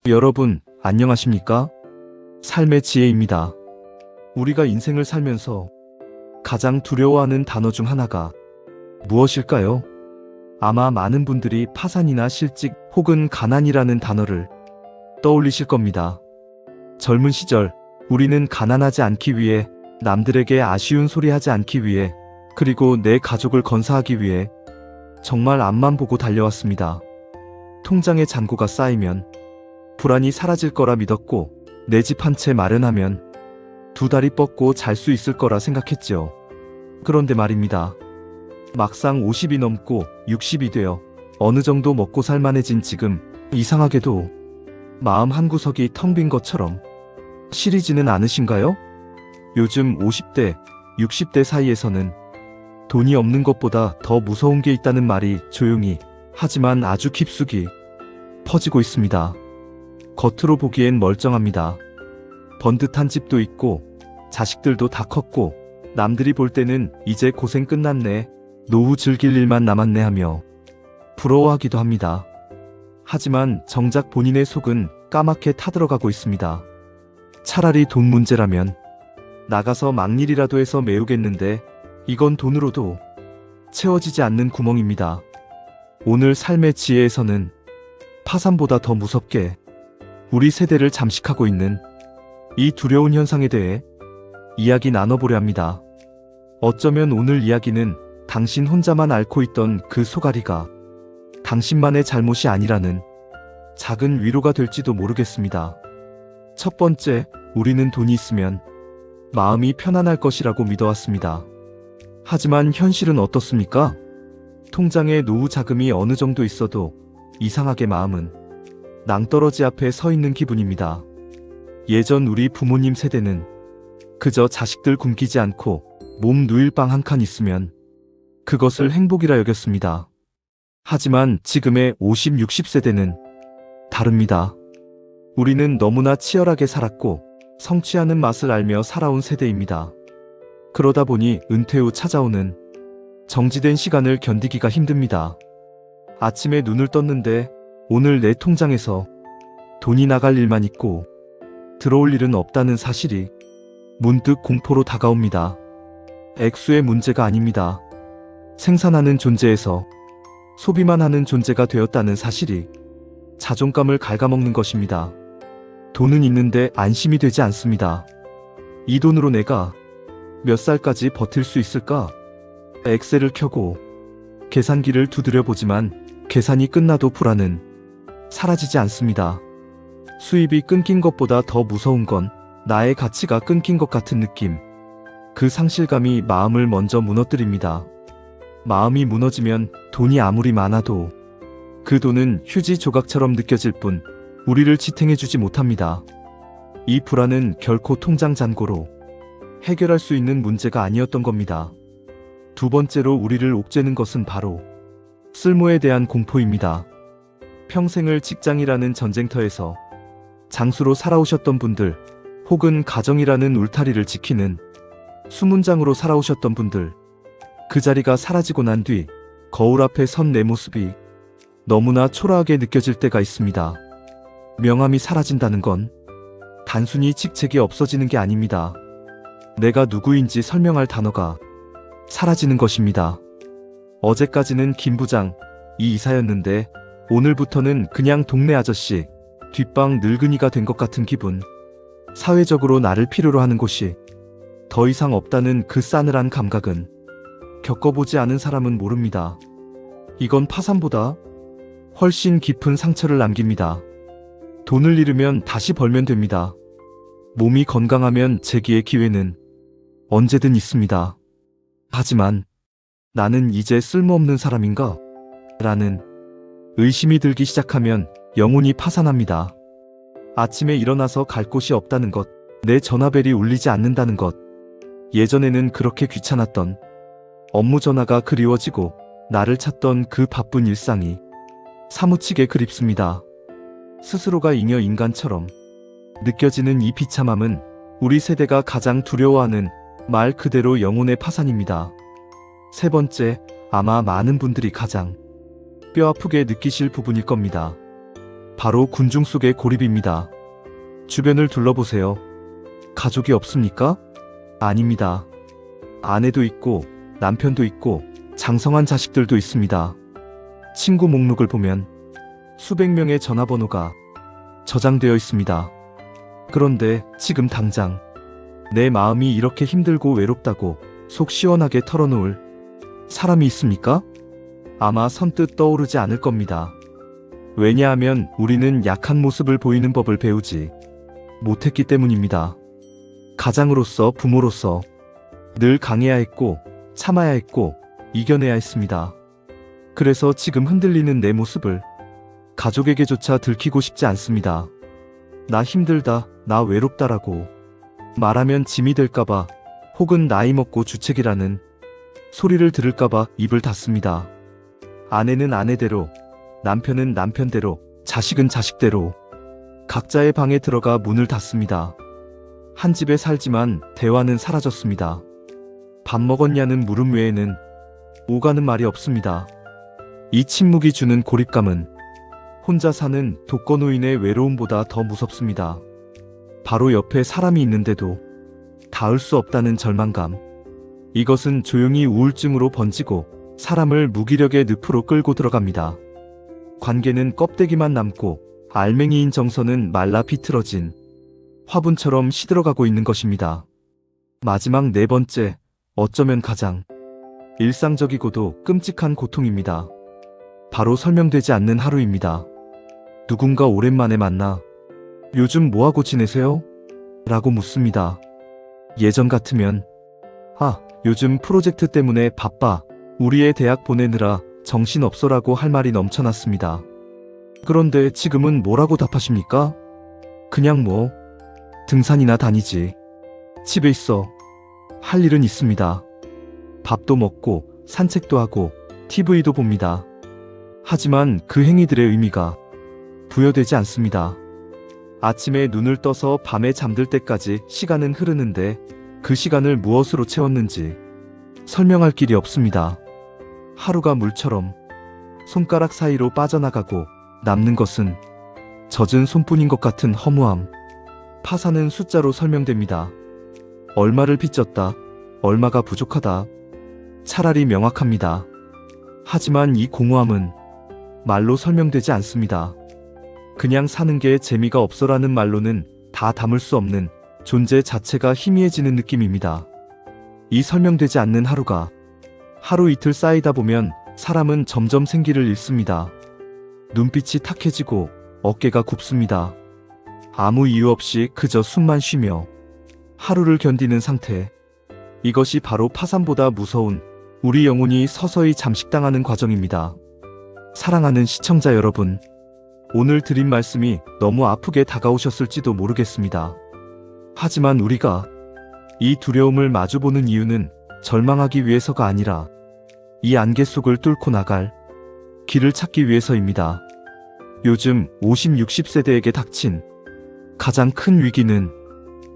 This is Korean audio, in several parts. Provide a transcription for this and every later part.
여러분, 안녕하십니까? 삶의 지혜입니다. 우리가 인생을 살면서 가장 두려워하는 단어 중 하나가 무엇일까요? 아마 많은 분들이 파산이나 실직 혹은 가난이라는 단어를 떠올리실 겁니다. 젊은 시절, 우리는 가난하지 않기 위해, 남들에게 아쉬운 소리 하지 않기 위해, 그리고 내 가족을 건사하기 위해 정말 앞만 보고 달려왔습니다. 통장에 잔고가 쌓이면 불안이 사라질 거라 믿었고, 내 집 한 채 마련하면 두 다리 뻗고 잘 수 있을 거라 생각했죠. 그런데 말입니다. 막상 50이 넘고 60이 되어 어느 정도 먹고 살만해진 지금, 이상하게도 마음 한구석이 텅 빈 것처럼 시리지는 않으신가요? 요즘 50대, 60대 사이에서는 돈이 없는 것보다 더 무서운 게 있다는 말이 조용히, 하지만 아주 깊숙이 퍼지고 있습니다. 겉으로 보기엔 멀쩡합니다. 번듯한 집도 있고, 자식들도 다 컸고, 남들이 볼 때는 이제 고생 끝났네, 노후 즐길 일만 남았네 하며 부러워하기도 합니다. 하지만 정작 본인의 속은 까맣게 타들어가고 있습니다. 차라리 돈 문제라면 나가서 막일이라도 해서 메우겠는데, 이건 돈으로도 채워지지 않는 구멍입니다. 오늘 삶의 지혜에서는 파산보다 더 무섭게 우리 세대를 잠식하고 있는 이 두려운 현상에 대해 이야기 나눠보려 합니다. 어쩌면 오늘 이야기는 당신 혼자만 앓고 있던 그 소가리가 당신만의 잘못이 아니라는 작은 위로가 될지도 모르겠습니다. 첫 번째, 우리는 돈이 있으면 마음이 편안할 것이라고 믿어왔습니다. 하지만 현실은 어떻습니까? 통장에 노후 자금이 어느 정도 있어도 이상하게 마음은 낭떠러지 앞에 서 있는 기분입니다. 예전 우리 부모님 세대는 그저 자식들 굶기지 않고 몸 누일 방 한 칸 있으면 그것을 행복이라 여겼습니다. 하지만 지금의 50, 60세대는 다릅니다. 우리는 너무나 치열하게 살았고 성취하는 맛을 알며 살아온 세대입니다. 그러다 보니 은퇴 후 찾아오는 정지된 시간을 견디기가 힘듭니다. 아침에 눈을 떴는데 오늘 내 통장에서 돈이 나갈 일만 있고 들어올 일은 없다는 사실이 문득 공포로 다가옵니다. 액수의 문제가 아닙니다. 생산하는 존재에서 소비만 하는 존재가 되었다는 사실이 자존감을 갉아먹는 것입니다. 돈은 있는데 안심이 되지 않습니다. 이 돈으로 내가 몇 살까지 버틸 수 있을까? 엑셀을 켜고 계산기를 두드려 보지만 계산이 끝나도 불안은 사라지지 않습니다. 수입이 끊긴 것보다 더 무서운 건 나의 가치가 끊긴 것 같은 느낌. 그 상실감이 마음을 먼저 무너뜨립니다. 마음이 무너지면 돈이 아무리 많아도 그 돈은 휴지 조각처럼 느껴질 뿐 우리를 지탱해주지 못합니다. 이 불안은 결코 통장 잔고로 해결할 수 있는 문제가 아니었던 겁니다. 두 번째로 우리를 옥죄는 것은 바로 쓸모에 대한 공포입니다. 평생을 직장이라는 전쟁터에서 장수로 살아오셨던 분들, 혹은 가정이라는 울타리를 지키는 수문장으로 살아오셨던 분들, 그 자리가 사라지고 난 뒤 거울 앞에 선 내 모습이 너무나 초라하게 느껴질 때가 있습니다. 명함이 사라진다는 건 단순히 직책이 없어지는 게 아닙니다. 내가 누구인지 설명할 단어가 사라지는 것입니다. 어제까지는 김 부장, 이 이사였는데 오늘부터는 그냥 동네 아저씨, 뒷방 늙은이가 된 것 같은 기분. 사회적으로 나를 필요로 하는 곳이 더 이상 없다는 그 싸늘한 감각은 겪어보지 않은 사람은 모릅니다. 이건 파산보다 훨씬 깊은 상처를 남깁니다. 돈을 잃으면 다시 벌면 됩니다. 몸이 건강하면 재기의 기회는 언제든 있습니다. 하지만 나는 이제 쓸모없는 사람인가? 라는 의심이 들기 시작하면 영혼이 파산합니다. 아침에 일어나서 갈 곳이 없다는 것, 내 전화벨이 울리지 않는다는 것, 예전에는 그렇게 귀찮았던 업무 전화가 그리워지고 나를 찾던 그 바쁜 일상이 사무치게 그립습니다. 스스로가 잉여 인간처럼 느껴지는 이 비참함은 우리 세대가 가장 두려워하는 말 그대로 영혼의 파산입니다. 세 번째, 아마 많은 분들이 가장 뼈아프게 느끼실 부분일 겁니다. 바로 군중 속의 고립입니다. 주변을 둘러보세요. 가족이 없습니까? 아닙니다. 아내도 있고 남편도 있고 장성한 자식들도 있습니다. 친구 목록을 보면 수백 명의 전화번호가 저장되어 있습니다. 그런데 지금 당장 내 마음이 이렇게 힘들고 외롭다고 속 시원하게 털어놓을 사람이 있습니까? 아마 선뜻 떠오르지 않을 겁니다. 왜냐하면 우리는 약한 모습을 보이는 법을 배우지 못했기 때문입니다. 가장으로서, 부모로서 늘 강해야 했고 참아야 했고 이겨내야 했습니다. 그래서 지금 흔들리는 내 모습을 가족에게조차 들키고 싶지 않습니다. 나 힘들다, 나 외롭다라고 말하면 짐이 될까봐, 혹은 나이 먹고 주책이라는 소리를 들을까봐 입을 닫습니다. 아내는 아내대로, 남편은 남편대로, 자식은 자식대로 각자의 방에 들어가 문을 닫습니다. 한 집에 살지만 대화는 사라졌습니다. 밥 먹었냐는 물음 외에는 오가는 말이 없습니다. 이 침묵이 주는 고립감은 혼자 사는 독거노인의 외로움보다 더 무섭습니다. 바로 옆에 사람이 있는데도 닿을 수 없다는 절망감. 이것은 조용히 우울증으로 번지고 사람을 무기력의 늪으로 끌고 들어갑니다. 관계는 껍데기만 남고 알맹이인 정서는 말라 비틀어진 화분처럼 시들어가고 있는 것입니다. 마지막 네 번째, 어쩌면 가장 일상적이고도 끔찍한 고통입니다. 바로 설명되지 않는 하루입니다. 누군가 오랜만에 만나 요즘 뭐하고 지내세요? 라고 묻습니다. 예전 같으면 요즘 프로젝트 때문에 바빠. 우리 애 대학 보내느라 정신없어라고 할 말이 넘쳐났습니다. 그런데 지금은 뭐라고 답하십니까? 그냥 등산이나 다니지. 집에 있어. 할 일은 있습니다. 밥도 먹고 산책도 하고 TV도 봅니다. 하지만 그 행위들의 의미가 부여되지 않습니다. 아침에 눈을 떠서 밤에 잠들 때까지 시간은 흐르는데 그 시간을 무엇으로 채웠는지 설명할 길이 없습니다. 하루가 물처럼 손가락 사이로 빠져나가고 남는 것은 젖은 손뿐인 것 같은 허무함. 파산은 숫자로 설명됩니다. 얼마를 빚졌다. 얼마가 부족하다. 차라리 명확합니다. 하지만 이 공허함은 말로 설명되지 않습니다. 그냥 사는 게 재미가 없어라는 말로는 다 담을 수 없는 존재 자체가 희미해지는 느낌입니다. 이 설명되지 않는 하루가 하루 이틀 쌓이다 보면 사람은 점점 생기를 잃습니다. 눈빛이 탁해지고 어깨가 굽습니다. 아무 이유 없이 그저 숨만 쉬며 하루를 견디는 상태. 이것이 바로 파산보다 무서운 우리 영혼이 서서히 잠식당하는 과정입니다. 사랑하는 시청자 여러분, 오늘 드린 말씀이 너무 아프게 다가오셨을지도 모르겠습니다. 하지만 우리가 이 두려움을 마주보는 이유는 절망하기 위해서가 아니라 이 안개 속을 뚫고 나갈 길을 찾기 위해서입니다. 요즘 50, 60세대에게 닥친 가장 큰 위기는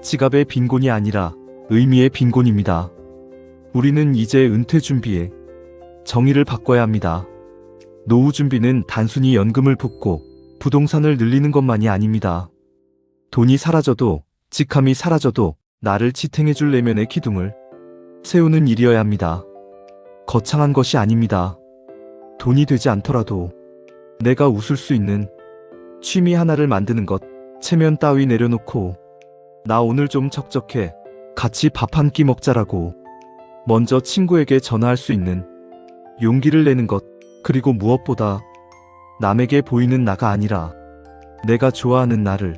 지갑의 빈곤이 아니라 의미의 빈곤입니다. 우리는 이제 은퇴 준비에 정의를 바꿔야 합니다. 노후 준비는 단순히 연금을 붓고 부동산을 늘리는 것만이 아닙니다. 돈이 사라져도, 직함이 사라져도 나를 지탱해줄 내면의 기둥을 세우는 일이어야 합니다. 거창한 것이 아닙니다. 돈이 되지 않더라도 내가 웃을 수 있는 취미 하나를 만드는 것, 체면 따위 내려놓고 나 오늘 좀 적적해. 같이 밥 한 끼 먹자라고 먼저 친구에게 전화할 수 있는 용기를 내는 것, 그리고 무엇보다 남에게 보이는 나가 아니라 내가 좋아하는 나를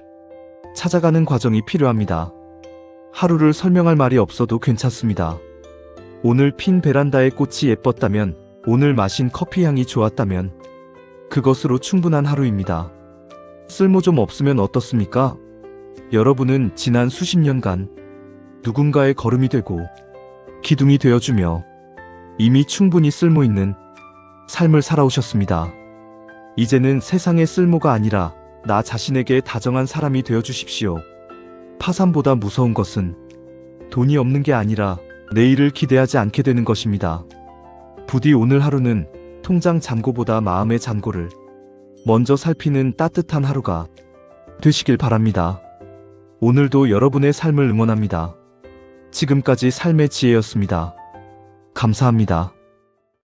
찾아가는 과정이 필요합니다. 하루를 설명할 말이 없어도 괜찮습니다. 오늘 핀 베란다의 꽃이 예뻤다면, 오늘 마신 커피 향이 좋았다면 그것으로 충분한 하루입니다. 쓸모 좀 없으면 어떻습니까? 여러분은 지난 수십 년간 누군가의 걸음이 되고 기둥이 되어주며 이미 충분히 쓸모있는 삶을 살아오셨습니다. 이제는 세상의 쓸모가 아니라 나 자신에게 다정한 사람이 되어주십시오. 파산보다 무서운 것은 돈이 없는 게 아니라 내일을 기대하지 않게 되는 것입니다. 부디 오늘 하루는 통장 잔고보다 마음의 잔고를 먼저 살피는 따뜻한 하루가 되시길 바랍니다. 오늘도 여러분의 삶을 응원합니다. 지금까지 삶의 지혜였습니다. 감사합니다.